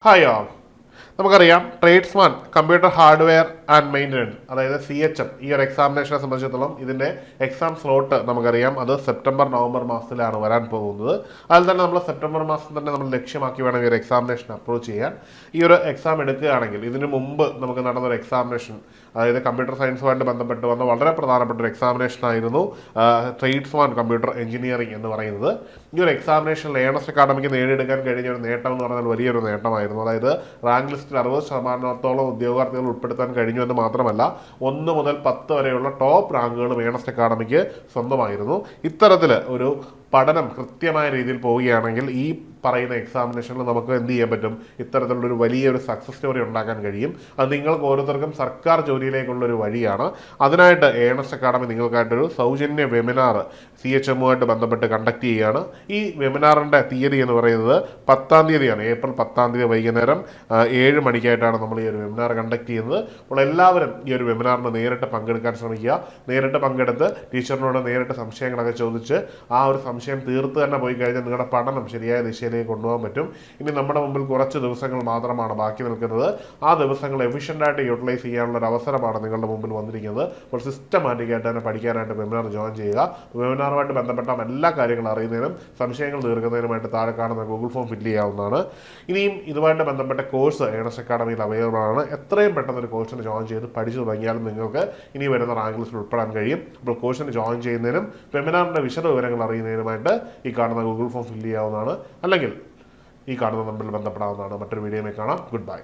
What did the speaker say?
Hi all. നമുക്കറിയാം tradesman computer hardware and maintenance, അതായത് CHM, ഈ ഒരു എക്സാമിനേഷനെ സംബന്ധിച്ചിടത്തോളം ഇതിൻ്റെ എക്സാം സ്ലോട്ട് നമുക്കറിയാം അത് സെപ്റ്റംബർ നവംബർ മാസത്തിലാണ് വരാൻ പോകുന്നത്. അതിൽ തന്നെ നമ്മൾ സെപ്റ്റംബർ മാസം തന്നെ നമ്മൾ ലക്ഷ്യമാക്കി വേണം ഈ ഒരു എക്സാമിനേഷൻ അപ്രോച്ച് ചെയ്യാൻ. ഈ ഒരു എക്സാം എടുക്കുകയാണെങ്കിൽ ഇതിനു മുമ്പ് നമുക്ക് നടന്നൊരു എക്സാമിനേഷൻ, അതായത് കമ്പ്യൂട്ടർ സയൻസുമായിട്ട് ബന്ധപ്പെട്ട് വന്ന വളരെ പ്രധാനപ്പെട്ട ഒരു എക്സാമിനേഷൻ ആയിരുന്നു ട്രേഡ്സ്മാൻ കമ്പ്യൂട്ടർ എഞ്ചിനീയറിംഗ് എന്ന് പറയുന്നത്. ഈ ഒരു എക്സാമിനേഷൻ ലേണസ്റ്റ് അക്കാഡമിക്ക് നേടിയെടുക്കാൻ കഴിഞ്ഞ ഒരു നേട്ടം എന്ന് പറഞ്ഞാൽ വലിയൊരു നേട്ടമായിരുന്നു. അതായത് റാങ്ക് ലിസ്റ്റിൽ 60% ഉദ്യോഗാർത്ഥികൾ ഉൾപ്പെടുത്താൻ കഴിഞ്ഞു എന്ന് മാത്രമല്ല 1 മുതൽ 10 വരെയുള്ള ടോപ്പ് റാങ്കുകൾ ലേണസ്റ്റ് അക്കാഡമിക്ക് സ്വന്തമായിരുന്നു. ഇത്തരത്തിൽ ഒരു പഠനം കൃത്യമായ രീതിയിൽ പോവുകയാണെങ്കിൽ ഈ പറയുന്ന എക്സാമിനേഷനിൽ നമുക്ക് എന്ത് ചെയ്യാൻ പറ്റും? ഇത്തരത്തിലുള്ളൊരു വലിയൊരു സക്സസ് സ്റ്റോറി ഉണ്ടാക്കാൻ കഴിയും. അത് നിങ്ങൾക്ക് ഓരോരുത്തർക്കും സർക്കാർ ജോലിയിലേക്കുള്ളൊരു വഴിയാണ്. അതിനായിട്ട് ഏണസ്റ്റ് അക്കാഡമി നിങ്ങൾക്കായിട്ടൊരു സൗജന്യ വെബിനാർ CHM-ഉമായിട്ട് ബന്ധപ്പെട്ട് കണ്ടക്ട് ചെയ്യുകയാണ്. ഈ വെബിനാറിൻ്റെ തീയതി എന്ന് പറയുന്നത് 10-ാം തീയതിയാണ്. ഏപ്രിൽ 10-ാം തീയതി വൈകുന്നേരം 7 മണിക്കായിട്ടാണ് നമ്മൾ ഈ ഒരു വെബിനാർ കണ്ടക്ട് ചെയ്യുന്നത്. അപ്പോൾ എല്ലാവരും ഈ ഒരു വെബിനാറിന് നേരിട്ട് പങ്കെടുക്കാൻ ശ്രമിക്കുക. നേരിട്ട് പങ്കെടുത്ത് ടീച്ചറിനോട് നേരിട്ട് സംശയങ്ങളൊക്കെ ചോദിച്ച് ആ ഒരു സംശയം തീർത്ത് തന്നെ പോയി കഴിഞ്ഞാൽ നിങ്ങളുടെ പഠനം ശരിയായ ദിശയിലേക്ക് കൊണ്ടുപോകാൻ പറ്റും. ഇനി നമ്മുടെ മുമ്പിൽ കുറച്ച് ദിവസങ്ങൾ മാത്രമാണ് ബാക്കി നിൽക്കുന്നത്. ആ ദിവസങ്ങൾ എഫിഷ്യൻ്റായിട്ട് യൂട്ടിലൈസ് ചെയ്യാനുള്ള ഒരു അവസരമാണ് നിങ്ങളുടെ മുമ്പിൽ വന്നിരിക്കുന്നത്. അപ്പോൾ സിസ്റ്റമാറ്റിക്കായിട്ട് തന്നെ പഠിക്കാനായിട്ട് വെബിനാർ ജോയിൻ ചെയ്യുക. വെബിനാറുമായിട്ട് ബന്ധപ്പെട്ട എല്ലാ കാര്യങ്ങളും അറിയുന്നതിനും സംശയങ്ങൾ തീർക്കുന്നതിനുമായിട്ട് താഴെ കാണുന്ന ഗൂഗിൾ ഫോം ഫില്ല് ചെയ്യാവുന്നതാണ്. ഇനിയും ഇതുമായിട്ട് ബന്ധപ്പെട്ട കോഴ്സ് ഏണസ്റ്റ് അക്കാഡമിയിൽ അവൈലബിൾ ആണ്. എത്രയും പെട്ടെന്ന് ഒരു കോഴ്സിന് ജോയിൻ ചെയ്ത് പഠിച്ചു തുടങ്ങിയാലും നിങ്ങൾക്ക് ഇനി വരുന്ന റാങ്ക് ലിസ്റ്റിൽ ഉൾപ്പെടാൻ കഴിയും. അപ്പോൾ കോഴ്സിന് ജോയിൻ ചെയ്യുന്നതിനും വെബിനാറിൻ്റെ വിശദ വിവരങ്ങൾ അറിയുന്നതിനുമായിട്ട് ഈ കാണുന്ന ഗൂഗിൾ ഫോം ഫില്ല് ചെയ്യാവുന്നതാണ്. അല്ലെങ്കിൽ ഈ കാണുന്ന നമ്പറിൽ ബന്ധപ്പെടാവുന്നതാണ്. മറ്റൊരു വീഡിയോയിൽ കാണാം. Good bye.